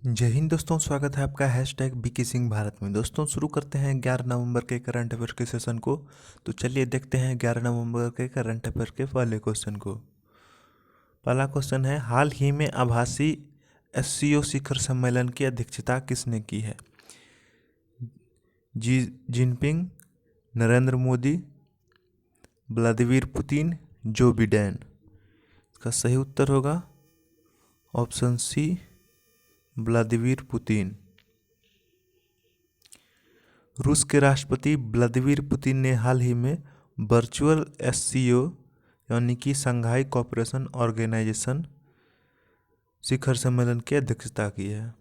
जय हिंद दोस्तों, स्वागत है आपका हैशटैग बीके सिंह भारत में। दोस्तों शुरू करते हैं 11 नवंबर के करंट अफेयर के सेशन को। तो चलिए देखते हैं 11 नवंबर के करंट अफेयर के पहले क्वेश्चन को। पहला क्वेश्चन है, हाल ही में आभासी एससीओ शिखर सम्मेलन की अध्यक्षता किसने की है? Xi Jinping, Narendra Modi, Vladimir Putin, Joe Biden. इसका सही उत्तर होगा ऑप्शन सी, व्लादिमीर पुतिन। रूस के राष्ट्रपति व्लादिमीर पुतिन ने हाल ही में वर्चुअल एससीओ यानी कि शंघाई कोऑपरेशन ऑर्गेनाइजेशन शिखर सम्मेलन की अध्यक्षता की है।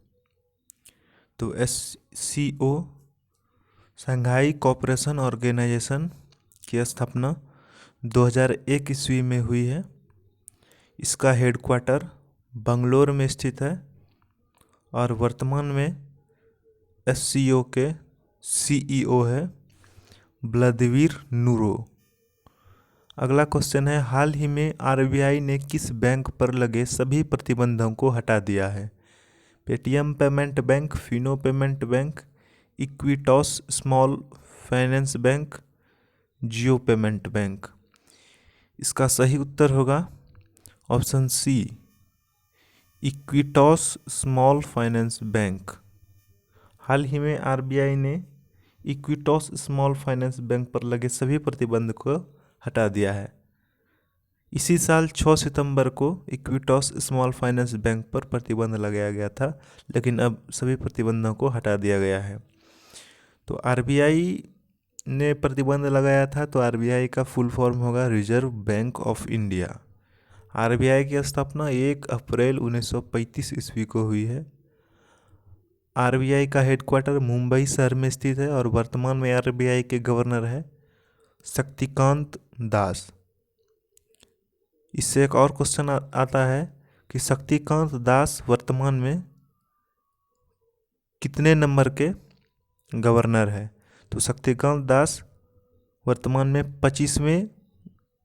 तो एससीओ शंघाई कोऑपरेशन ऑर्गेनाइजेशन की स्थापना 2001 ईस्वी में हुई है। इसका हेडक्वार्टर बंगलोर में स्थित है और वर्तमान में एससीओ के सीईओ है व्लादिमीर नूरो। अगला क्वेश्चन है, हाल ही में आरबीआई ने किस बैंक पर लगे सभी प्रतिबंधों को हटा दिया है? Paytm payment bank, Fino payment bank, Equitas small finance bank, Jio payment bank. इसका सही उत्तर होगा option C, Equitas small finance bank. हाल ही में आरबीआई ने इक्विटॉस स्मॉल फाइनेंस बैंक पर लगे सभी प्रतिबंध को हटा दिया है। इसी साल 6 सितंबर को इक्विटॉस स्मॉल फाइनेंस बैंक पर प्रतिबंध लगाया गया था, लेकिन अब सभी प्रतिबंधों को हटा दिया गया है। तो आरबीआई ने प्रतिबंध लगाया था, तो आरबीआई का फुल फॉर्म होगा reserve bank of India. RBI की स्थापना 1 अप्रैल 1935 ईस्वी को हुई है। आरबीआई का हेडक्वार्टर मुंबई शहर में स्थित है और वर्तमान में आरबीआई के गवर्नर है शक्तिकांत दास। इससे एक और क्वेश्चन आता है कि शक्तिकांत दास वर्तमान में कितने नंबर के गवर्नर है? तो शक्तिकांत दास वर्तमान में 25वें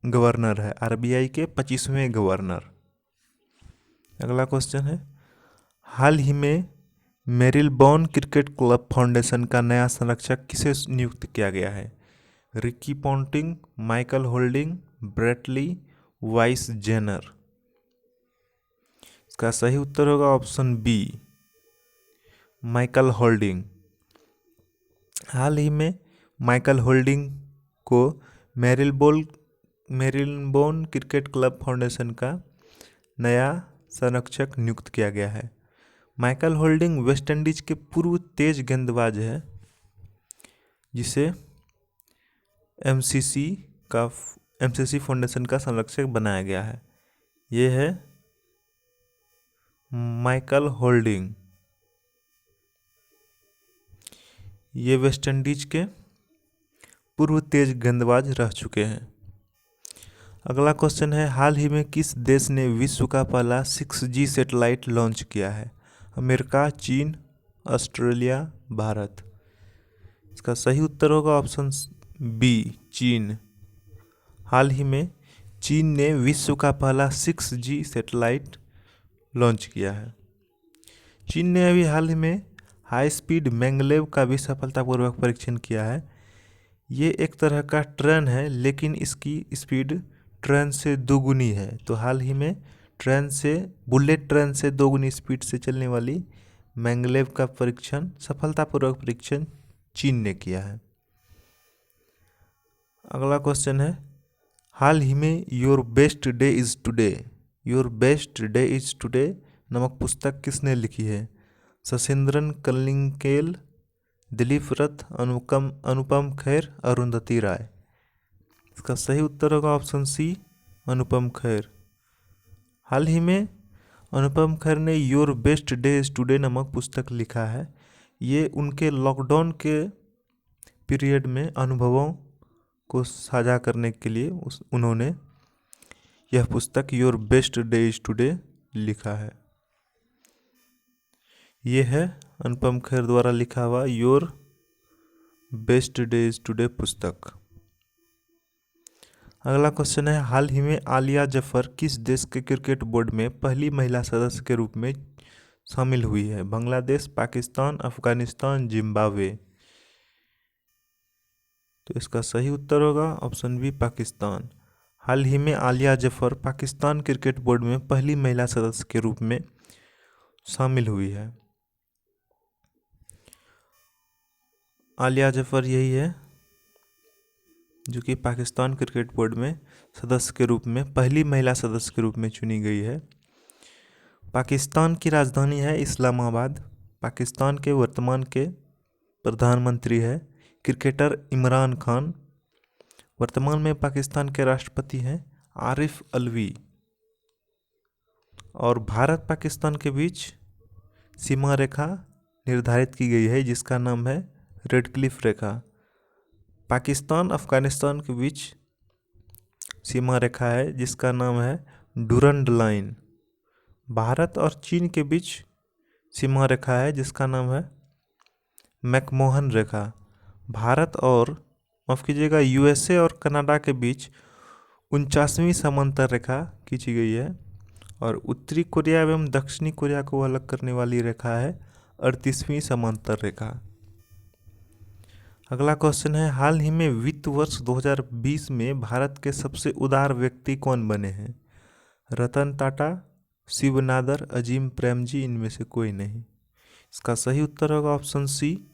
गवर्नर है, आरबीआई के 25वें गवर्नर। अगला क्वेश्चन है, हाल ही में मेरिलबॉर्न क्रिकेट क्लब फाउंडेशन का नया संरक्षक किसे नियुक्त किया गया है? Ricky Ponting, Michael Holding, Brett Lee वाइस जेनर। इसका सही उत्तर होगा ऑप्शन बी, माइकल होल्डिंग। हाल ही में माइकल होल्डिंग को मेरिलबॉर्न क्रिकेट क्लब फाउंडेशन का नया संरक्षक नियुक्त किया गया है। माइकल होल्डिंग वेस्टइंडीज के पूर्व तेज गेंदबाज है, जिसे एमसीसी फाउंडेशन का संरक्षक बनाया गया है। ये है माइकल होल्डिंग। ये वेस्टइंडीज के पूर्व तेज गेंदबाज रह चुके हैं। अगला क्वेश्चन है, हाल ही में किस देश ने विश्व का पहला 6G सैटेलाइट लॉन्च किया है? अमेरिका, चीन, ऑस्ट्रेलिया, भारत। इसका सही उत्तर होगा ऑप्शन बी, चीन। हाल ही में चीन ने विश्व का पहला 6G सैटेलाइट लॉन्च किया है। चीन ने अभी हाल ही में हाई स्पीड मैंगलेव का भी सफलतापूर्वक परीक्षण किया है। ये एक तरह का ट्रेन है, लेकिन इसकी स्पीड ट्रेन से दोगुनी है। तो हाल ही में बुलेट ट्रेन से दोगुनी स्पीड से चलने वाली मैंगलेव का सफलतापूर्वक परीक्षण चीन ने किया है। अगला क्वेश्चन है, हाल ही में your best day is today नामक पुस्तक किसने लिखी है? शशिंद्रन कलिंकेल, दिलीप रथ, अनुपम खेर, अरुंधति राय। इसका सही उत्तर होगा ऑप्शन सी, अनुपम खेर। हाल ही में अनुपम खेर ने your best day is today नामक पुस्तक लिखा है। ये उनके लॉकडाउन के पीरियड में अनुभवों को साझा करने के लिए उन्होंने यह पुस्तक your best day is today लिखा है। ये है अनुपम खेर द्वारा लिखा हुआ your best day is today पुस्तक। अगला क्वेश्चन है, हाल ही में आलिया जफर किस देश के क्रिकेट बोर्ड में पहली महिला सदस्य के रूप में शामिल हुई है? बांग्लादेश, पाकिस्तान, अफगानिस्तान, जिम्बाब्वे। तो इसका सही उत्तर होगा ऑप्शन बी, पाकिस्तान। हाल ही में आलिया जफर पाकिस्तान क्रिकेट बोर्ड में पहली महिला सदस्य के रूप में शामिल हुई है। आलिया जफर यही है जो कि पाकिस्तान क्रिकेट बोर्ड में सदस्य के रूप में पहली महिला सदस्य के रूप में चुनी गई है। पाकिस्तान की राजधानी है इस्लामाबाद। पाकिस्तान के वर्तमान के प्रधानमंत्री है क्रिकेटर इमरान खान। वर्तमान में पाकिस्तान के राष्ट्रपति हैं आरिफ अलवी। और भारत पाकिस्तान के बीच सीमा रेखा निर्धारित की गई है जिसका नाम है रेड क्लिफ रेखा। पाकिस्तान अफगानिस्तान के बीच सीमा रेखा है जिसका नाम है डूरंड लाइन। भारत और चीन के बीच सीमा रेखा है जिसका नाम है मैकमोहन रेखा। भारत और माफ़ कीजिएगा यूएसए और कनाडा के बीच 49वीं समांतर रेखा खींची गई है। और उत्तरी कोरिया एवं दक्षिणी कोरिया को अलग करने वाली रेखा है 38वीं समांतर रेखा। अगला क्वेश्चन है, हाल ही में वित्त वर्ष 2020 में भारत के सबसे उदार व्यक्ति कौन बने हैं? रतन टाटा, शिव नादर, अजीम प्रेमजी, इनमें से कोई नहीं। इसका सही उत्तर होगा ऑप्शन सी,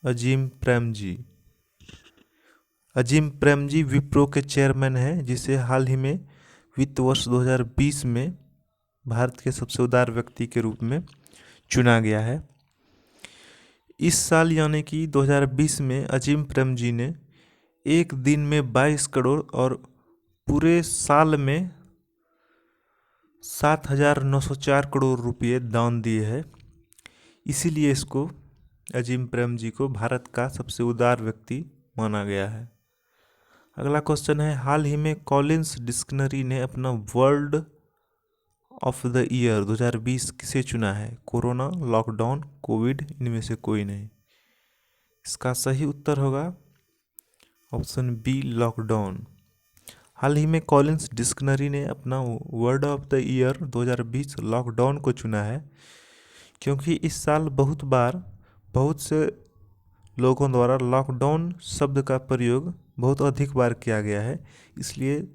अजीम प्रेमजी। अजीम प्रेमजी विप्रो के चेयरमैन हैं जिसे हाल ही में वित्त वर्ष 2020 में भारत के सबसे उदार व्यक्ति के रूप में चुना गया है। इस साल यानी कि 2020 में अजीम प्रेमजी ने एक दिन में 22 करोड़ और पूरे साल में 7,904 करोड़ रुपये दान दिए हैं। इसीलिए इसको अजीम प्रेमजी को भारत का सबसे उदार व्यक्ति माना गया है। अगला क्वेश्चन है, हाल ही में कॉलिंस डिक्शनरी ने अपना वर्ल्ड ऑफ द ईयर 2020 किसे चुना है? कोरोना, लॉकडाउन, कोविड, इनमें से कोई नहीं। इसका सही उत्तर होगा ऑप्शन बी, लॉकडाउन। हाल ही में कॉलिंस डिक्शनरी ने अपना word of the year 2020 lockdown को चुना है क्योंकि इस साल बहुत से लोगों द्वारा लॉकडाउन शब्द का प्रयोग बहुत अधिक बार किया गया है। इसलिए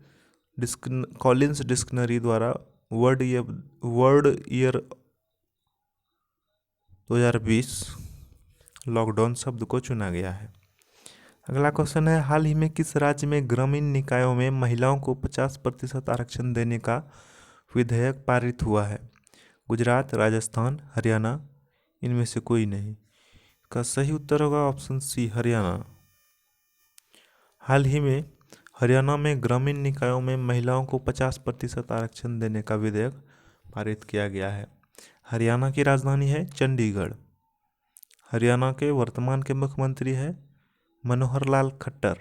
कॉलिंस डिक्शनरी द्वारा वर्ड ईयर 2020 लॉकडाउन शब्द को चुना गया है। अगला क्वेश्चन है, हाल ही में किस राज्य में ग्रामीण निकायों में महिलाओं को 50% आरक्षण देने का विधेयक पारित हुआ है? गुजरात, राजस्थान, हरियाणा, इनमें से कोई नहीं। इसका सही उत्तर होगा ऑप्शन सी, हरियाणा। हाल ही में हरियाणा में ग्रामीण निकायों में महिलाओं को 50% आरक्षण देने का विधेयक पारित किया गया है। हरियाणा की राजधानी है चंडीगढ़। हरियाणा के वर्तमान के मुख्यमंत्री है मनोहर लाल खट्टर।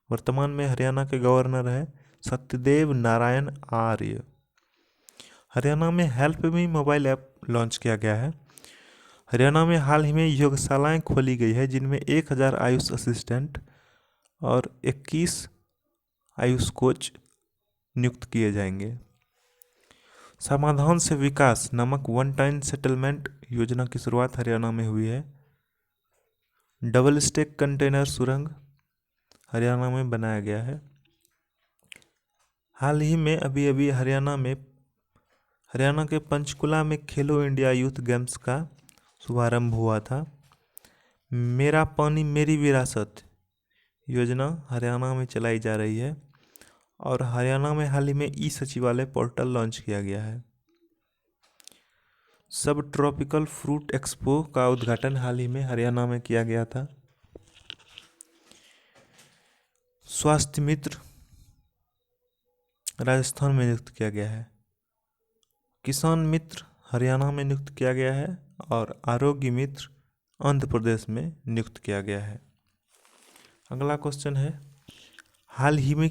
वर्तमान में हरियाणा के गवर्नर है सत्यदेव नारायण आर्य। हरियाणा में help me mobile app launch किया गया है। हरियाणा में हाल ही में योगशालाएं खोली गई है जिनमें 1000 आयुष असिस्टेंट और 21 आयुष कोच नियुक्त किए जाएंगे। समाधान से विकास नामक वन टाइम सेटलमेंट योजना की शुरुआत हरियाणा में हुई है। डबल स्टेक कंटेनर सुरंग हरियाणा में बनाया गया है। हाल ही में अभी हरियाणा के पंचकुला में खेलो इंडिया यूथ गेम्स का शुभारंभ हुआ था। मेरा पानी मेरी विरासत योजना हरियाणा में चलाई जा रही है और हरियाणा में हाल ही में ई सचिवालय पोर्टल लॉन्च किया गया है। सब ट्रॉपिकल फ्रूट एक्सपो का उद्घाटन हाल ही में हरियाणा में किया गया था। स्वास्थ्य मित्र राजस्थान में नियुक्त किया गया है। किसान मित्र हरियाणा में नियुक्त किया गया है और आरोग्य मित्र आंध्र प्रदेश में नियुक्त किया गया है। अगला क्वेश्चन है, हाल ही में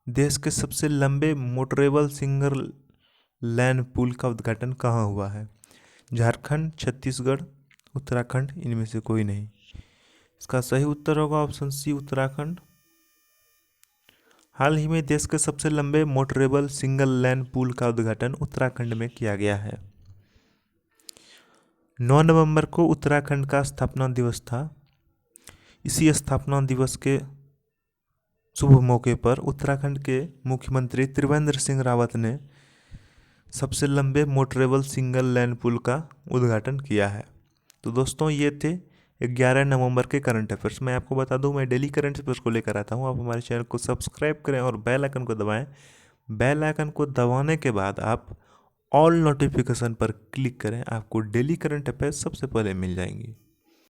देश के सबसे लंबे मोटरेबल सिंगल लैन पुल का उद्घाटन कहाँ हुआ है? झारखंड, छत्तीसगढ़, उत्तराखंड, इनमें से कोई नहीं। इसका सही उत्तर होगा ऑप्शन सी, उत्तराखंड। हाल ही में देश के सबसे लंबे मोटरेबल सिंगल लैन पुल का उद्घाटन उत्तराखंड में किया गया है। 9 नवंबर को उत्तराखंड का स्थापना दिवस था। इसी स्थापना दिवस के शुभ मौके पर उत्तराखंड के मुख्यमंत्री त्रिवेंद्र सिंह रावत ने सबसे लंबे मोटरेबल सिंगल लेन पुल का उद्घाटन किया है। तो दोस्तों ये थे 11 नवंबर के करंट अफेयर्स। मैं आपको बता दूं, मैं डेली करंट अफेयर्स को लेकर आता हूं। आप हमारे चैनल को सब्सक्राइब करें और बेल आइकन को दबाएं। बेल आइकन को दबाने के बाद आप ऑल नोटिफिकेशन पर क्लिक करें, आपको डेली करंट अफेयर्स सबसे पहले मिल जाएंगी।